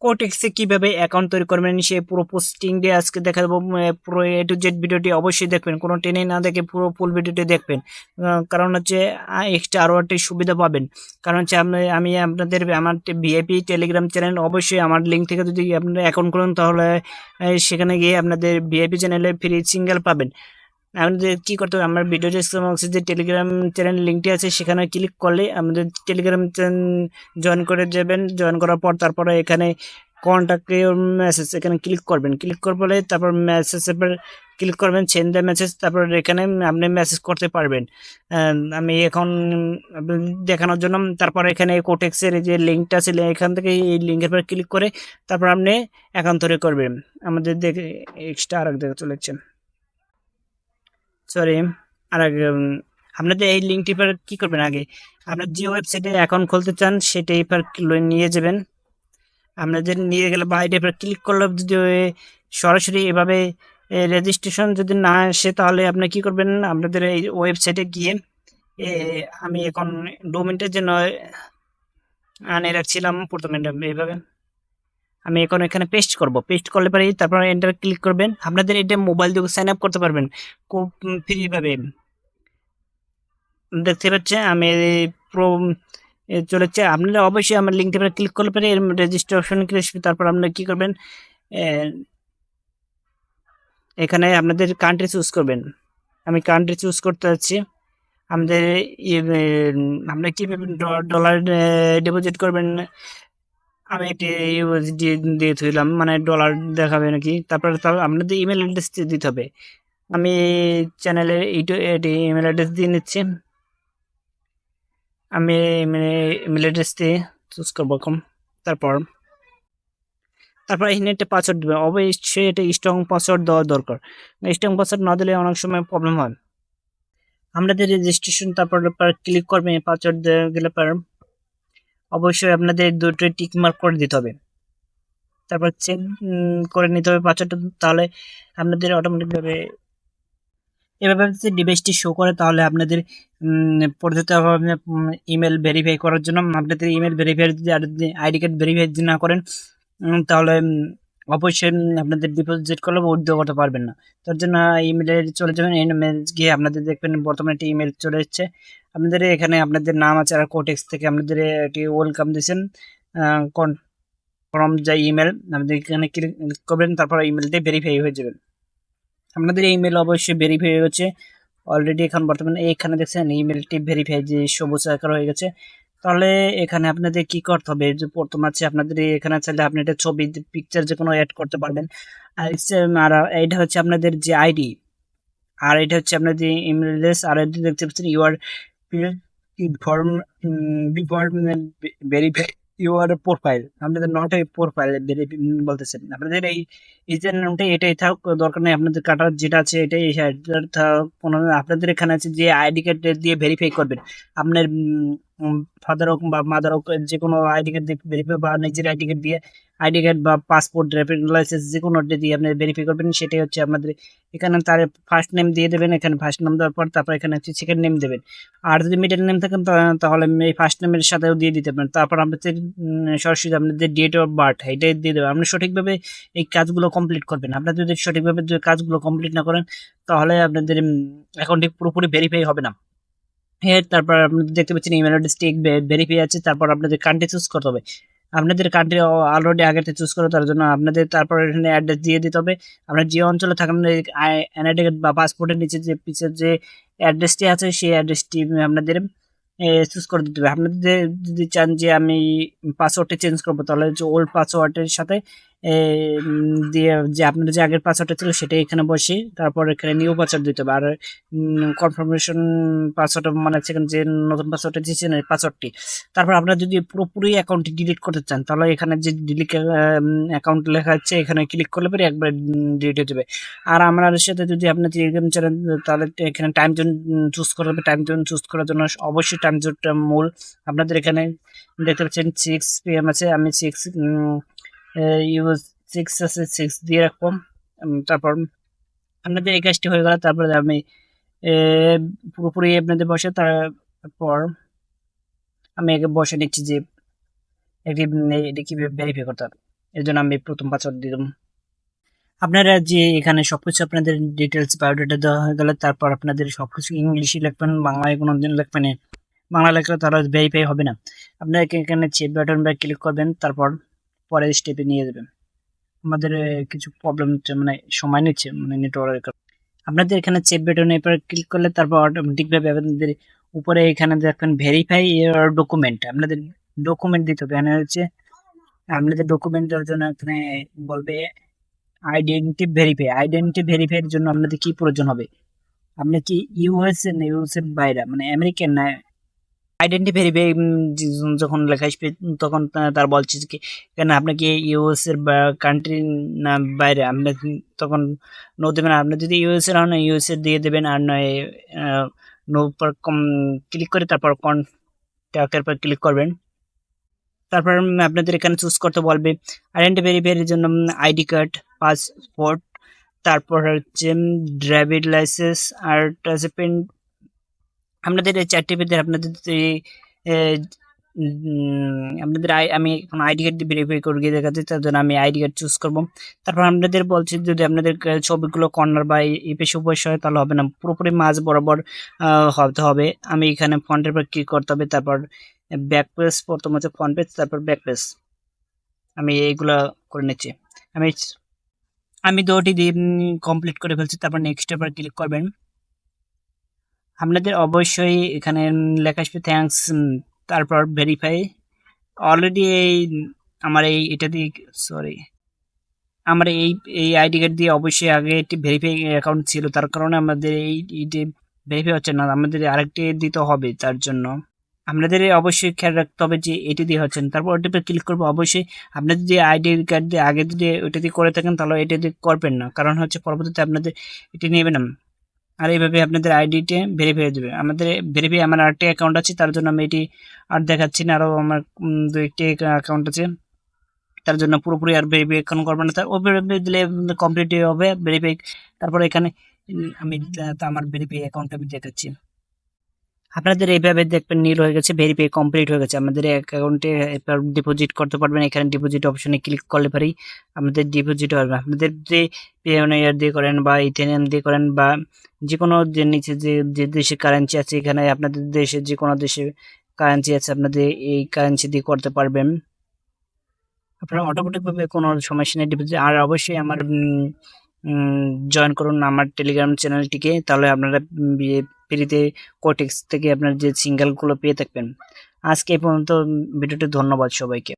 কোটেক্সে কিভাবে অ্যাকাউন্ট তৈরি করবেন সে পুরো পোস্টিং দিয়ে আজকে দেখা দেবো। পুরো এ টু জেড ভিডিওটি অবশ্যই দেখবেন, কোনো টেনে না দেখে পুরো ফুল ভিডিওটি দেখবেন। কারণ হচ্ছে এক্সট্রা আরও একটি সুবিধা পাবেন। কারণ হচ্ছে আমি আপনাদের আমার ভিআইপি টেলিগ্রাম চ্যানেল, অবশ্যই আমার লিঙ্ক থেকে যদি আপনারা অ্যাকাউন্ট করেন তাহলে সেখানে গিয়ে আপনাদের ভিআইপি চ্যানেলে ফ্রি সিঙ্গেল পাবেন। আমাদের কি করতে হবে, আমার ভিডিও ডেসক্রিপশনে যে টেলিগ্রাম চ্যানেল লিঙ্কটি আছে সেখানে ক্লিক করলে আমাদের টেলিগ্রাম জয়েন করে যাবেন। জয়েন করার পর তারপরে এখানে কন্ট্যাক্ট মেসেজ এখানে ক্লিক করবেন। ক্লিক করার পরে তারপর মেসেজ এর ক্লিক করবেন, সেন্ড দ্য মেসেজ। তারপর এখানে আপনি মেসেজ করতে পারবেন। আমি এখন দেখানোর জন্য তারপর এখানে কোটেক্সের যে লিঙ্কটা আছে এখান থেকে এই লিঙ্কের পর ক্লিক করে তারপর আপনি অ্যাকাউন্ট তৈরি করবেন। আমাদের দেখে এক্সট্রা আর দেখা চলেছে, সরি, আর আগে আপনাদের এই লিঙ্কটি পর কি করবেন, আগে আপনার যে ওয়েবসাইটে অ্যাকাউন্ট খুলতে চান সেটাই পর নিয়ে যাবেন। আপনাদের নিয়ে গেলে বা এটা পর ক্লিক করলে যদি সরাসরি এভাবে রেজিস্ট্রেশন যদি না আসে তাহলে আপনি কি করবেন, আপনাদের এই ওয়েবসাইটে গিয়ে আমি এখন ডোমেনটার জন্য আনে রাখছিলাম প্রথমে এইভাবে। আমি এখন এখানে পেস্ট করব, পেস্ট করলে পরে তারপর এন্টার ক্লিক করবেন। আপনাদের এটা মোবাইল দিয়ে সাইন আপ করতে পারবেন খুব ফ্রি ভাবে। দেখতে পাচ্ছেন আমি প্রো চলেছে। আপনারা অবশ্যই আমার লিঙ্ক থেকে ক্লিক করলে পরে এর রেজিস্ট্রেশন আসবে। তারপর আপনারা কি করবেন, এখানে আপনাদের কান্ট্রি চুজ করবেন। আমি কান্ট্রি চুজ করতে যাচ্ছি। আমাদের আপনারা কীভাবে ডলার ডিপোজিট করবেন, আমি একটি ইউএসডি দিয়ে দিলাম, মানে ডলার দেখাবে নাকি। তারপর আপনাদের ইমেল অ্যাড্রেস দিতে হবে। আমি চ্যানেলে এটি ইমেল অ্যাড্রেস দিয়ে নিচ্ছি। আমি ইমেল অ্যাড্রেস দিয়ে চুজ করবো কম। তারপর এখানে একটা পাসওয়ার্ড দেবে, অবশ্যই এটা স্ট্রং পাসওয়ার্ড দেওয়া দরকার। স্ট্রং পাসওয়ার্ড না দিলে অনেক সময় প্রবলেম হয়। আপনাদের রেজিস্ট্রেশন তারপর ক্লিক করবেন, পাসওয়ার্ড গেলে পর অবশ্যই আপনাদের দুটো টিক মার্ক করে দিতে হবে। তারপর চেক করে নিতে হবে পাসওয়ার্ডটা, তাহলে আপনাদের অটোমেটিকভাবে এভাবে যদি ডিভাইসটি শো করে তাহলে আপনাদের পদ্ধতি হবে ইমেল ভেরিফাই করার জন্য। আপনাদের ইমেল ভেরিফাই যদি আইডি কার্ড ভেরিফাই না করেন তাহলে অবশ্যই আপনাদের ডিপোজিট করলে উইথড্র করতে পারবেন না। তার জন্য ইমেলে চলে যাবেন, ইমেল গিয়ে আপনাদের দেখবেন বর্তমানে একটি ইমেল চলে এসেছে। আপনাদের এখানে আপনাদের নাম আছে আর কোটেক্স থেকে আপনাদের একটি ওয়েলকাম দিয়েছেন ফ্রম দ্য ইমেল। আপনাদের এখানে ক্লিক করবেন, তারপর ইমেলটি ভেরিফাই হয়ে যাবেন। আপনাদের ইমেল অবশ্যই ভেরিফাই হয়ে গেছে অলরেডি। এখন বর্তমানে এখানে দেখছেন ইমেলটি ভেরিফাই যে সবুজ আকার হয়ে গেছে। তাহলে এখানে আপনাদের কি করতে হবে, যে প্রথম আছে আপনাদের এখানে চাইলে আপনি একটা ছবি পিকচার যে কোনো অ্যাড করতে পারবেন। আর এইটা হচ্ছে আপনাদের যে আইডি, আর এটা হচ্ছে আপনাদের ইমেল অ্যাড্রেস। আর এটা দেখতে পাচ্ছেন your form before verify your profile. আপনাদের নট এ প্রোফাইল বলতেছেন। আপনাদের এই ইউজার নামটা এটাই থাক, দরকার নেই আপনাদের কাটার যেটা আছে এটাই থাক। আপনাদের এখানে আছে যে আইডি কার্ড দিয়ে ভেরিফাই করবেন। আপনার ফাদার হোক বা মাদার হোক যে কোনো আইডি কার্ড দিয়ে ভেরিফাই, বা নিজের আইডি কার্ড দিয়ে, আইডি কার্ড বা পাসপোর্ট ড্রাইভিং লাইসেন্স যে কোনো দিয়ে আপনি ভেরিফাই করবেন। সেটাই হচ্ছে আপনাদের এখানে তার ফার্স্ট নেম দিয়ে দেবেন। এখানে ফার্স্ট নেম দেওয়ার পর তারপর এখানে হচ্ছে সেকেন্ড নেম দেবেন। আর যদি মিডল নেম থাকেন তাহলে এই ফার্স্ট নেমের সাথেও দিয়ে দিতে পারেন। তারপর আপনাদের সরাসরি আপনাদের ডেট অফ বার্থ এটাই দিয়ে দেবেন। আপনি সঠিকভাবে এই কাজগুলো কমপ্লিট করবেন। আপনারা যদি সঠিকভাবে কাজগুলো কমপ্লিট না করেন তাহলে আপনাদের অ্যাকাউন্টটি পুরোপুরি ভেরিফাই হবে না। তারপর আপনি দেখতে পাচ্ছেন ইমেল অ্যাড্রেসটি ভেরিফাই আছে। তারপর আপনাদের কান্ট্রি চুজ করতে হবে। আপনাদের কান্ট্রি অলরেডি আগে থেকে চুজ করে তার জন্য আপনাদের তারপর এখানে অ্যাড্রেস দিয়ে দিতে হবে। আপনার যে অঞ্চলে থাকেন এনআইডি কার্ড বা পাসপোর্টের নিচে যে পিছের যে অ্যাড্রেসটি আছে সেই অ্যাড্রেসটি আপনাদের চুজ করে দিতে হবে। আপনাদের যদি চান যে আমি পাসওয়ার্ডটা চেঞ্জ করবো তাহলে যে ওল্ড পাসওয়ার্ডের সাথে দিয়ে যে আপনার যে আগের পাসওয়ার্ডটা ছিল সেটাই এখানে বসে তারপর এখানে নিউ পাসওয়ার্ড দিতে হবে। আর কনফার্মেশন পাসওয়ার্ড মানে সেখানে যে নতুন পাসওয়ার্ডটা দিয়েছেন এই পাসওয়ার্ডটি। তারপর আপনারা যদি পুরোপুরি অ্যাকাউন্টটি ডিলিট করতে চান তাহলে এখানে যে ডিলিট অ্যাকাউন্ট লেখা আছে এখানে ক্লিক করলে পরে একবার ডিলিট হয়ে যাবে। আর আমার সাথে যদি আপনার টেলিগ্রাম চ্যানেল তাহলে এখানে টাইম জোন চুজ করতে হবে। টাইম জোন চুজ করার জন্য অবশ্যই টাইম জোনটা মূল। আপনাদের এখানে দেখতে পাচ্ছেন 6 PM আছে, আমি 6 আছে, 6 দিয়ে রাখবো। তারপর আপনাদের এই কাজটি হয়ে গেল। তারপরে আমি পুরোপুরি আপনাদের বসে তারপর আমি একে বসে নিচ্ছি যে এটি কিভাবে ভেরিফাই করতে হবে। এর জন্য আমি প্রথম পাসওয়ার্ড দিলাম। আপনারা যে এখানে সবকিছু আপনাদের ডিটেলস বায়োডাটা দেওয়া হয়ে গেলে তারপর আপনাদের সবকিছু ইংলিশে লিখবেন, বাংলায় কোনো দিন লিখবেন না। বাংলা লেখলে তারা ভেরিফাই হবে না। আপনারা এখানে চেক বাটন বা ক্লিক করবেন, তারপর পরের স্টেপে নিয়ে যাবেন। আমাদের কিছু প্রবলেম হচ্ছে, মানে সময় নিচ্ছে, মানে নেটওয়ার্কের কারণে। আপনাদের এখানে চেক বাটনে এরপর ক্লিক করলে তারপর অটোমেটিকভাবে আপনাদের উপরে এখানে দেখবেন ভেরিফাই ইয়ার ডকুমেন্ট, আপনাদের ডকুমেন্ট দিতে হবে। এখানে হচ্ছে আপনাদের ডকুমেন্ট দেওয়ার জন্য এখানে বলবে আইডেন্টি ভেরিফাইয়ের জন্য আপনাদের কি প্রয়োজন হবে। আপনি কি ইউএসএ না ইউএসএর বাইরে, মানে আমেরিকান না। আইডেন্টি ভেরিফাই যখন লেখা আসবে তখন তার বলছে কি কেন আপনি কি ইউএস এর বা কান্ট্রি না বাইরে, আপনি তখন নো দেবেন। আপনি যদি ইউএস এর হন ইউএস এর দিয়ে দেবেন, আর নয় নো পর ক্লিক করে তারপর কন্ট্যাক্টের পর ক্লিক করবেন। তারপর আপনাদের এখানে চুজ করতে বলবে আইডেন্টি ভেরিফাইয়ের জন্য আইডি কার্ড, পাসপোর্ট, তারপর হচ্ছে ড্রাইভিং লাইসেন্স আর পেন। আপনাদের এই চারটি ভিতরে আপনাদের আপনাদের আমি এখন আইডি কার্ড দিয়ে ভেরিফাই করে গিয়ে দেখাচ্ছি, তার জন্য আমি আইডি কার্ড চুজ করবো। তারপর আপনাদের বলছি যদি আপনাদের ছবিগুলো কর্নার বা এই পেশে উপস্য হয় তাহলে হবে না, পুরোপুরি মাঝ বরাবর হতে হবে। আমি এখানে ফন্টের পর ক্লিক করতে হবে, তারপর ব্যাক পেজ, প্রথম হচ্ছে ফ্রন্ট পেজ, তারপর ব্যাক পেজ। আমি এইগুলা করে নিচ্ছি। আমি আমি দুটি দিয়ে কমপ্লিট করে ফেলছি। তারপর নেক্সট এর পর ক্লিক করবেন। আপনাদের অবশ্যই এখানে লেখা আসবে থ্যাঙ্কস, তারপর ভেরিফাই। অলরেডি এই আমার এটা দিয়ে সরি আমার এই আইডি কার্ড দিয়ে অবশ্যই আগে একটি ভেরিফাই অ্যাকাউন্ট ছিল, তার কারণে আমাদের এইটি ভেরিফাই হচ্ছে না, আমাদের আরেকটি দিতে হবে। তার জন্য আপনাদের অবশ্যই খেয়াল রাখতে হবে যে এটি দিয়ে হচ্ছে না। তারপর ওটিতে ক্লিক করবো। অবশ্যই আপনাদের যে আইডি কার্ড দিয়ে আগে যদি ওইটা দিয়ে করে থাকেন তাহলে এটা দিয়ে করবেন না, কারণ হচ্ছে পরবর্তীতে আপনাদের এটি নেবে না। আর এইভাবে আপনাদের আইডিতে ভেরিফাই হয়ে যাবে। আমাদের ভেরিফাই আমার আরেকটি অ্যাকাউন্ট আছে, তার জন্য আমি এটি আর দেখাচ্ছি না। আরও আমার দু একটি অ্যাকাউন্ট আছে, তার জন্য পুরোপুরি আর ভেরিফাই এখন করবো না। তার ওপরে দিলে কমপ্লিট হবে ভেরিফাই। তারপরে এখানে আমি আমার ভেরিফাই অ্যাকাউন্ট আমি দেখাচ্ছি। আপনাদের এইভাবে দেখবেন নীল হয়ে গেছে, ভেরিফাই কমপ্লিট হয়ে গেছে। আমাদের অ্যাকাউন্টে এরপর ডিপোজিট করতে পারবেন। এখানে ডিপোজিট অপশনে ক্লিক করলে পারি আমাদের ডিপোজিট হবে। আপনাদের যে পেওনিয়ার দিয়ে করেন বা ইথেনিয়াম দিয়ে করেন বা যে কোনো যে নিচে যে দেশে কারেন্সি আছে, এখানে আপনাদের দেশে যে কোনো দেশে কারেন্সি আছে আপনাদের এই কারেন্সি দিয়ে করতে পারবেন। আপনারা অটোমেটিকভাবে কোনো সমস্যা নেই ডিপোজিট। আর অবশ্যই আমার জয়েন করুন আমার টেলিগ্রাম চ্যানেলটিকে, তাহলে আপনারা ফ্রিতে কোটেক্স থেকে আপনার যে সিঙ্গেলগুলো পেয়ে থাকবেন। আজকে এই পর্যন্ত ভিডিওটি, ধন্যবাদ সবাইকে।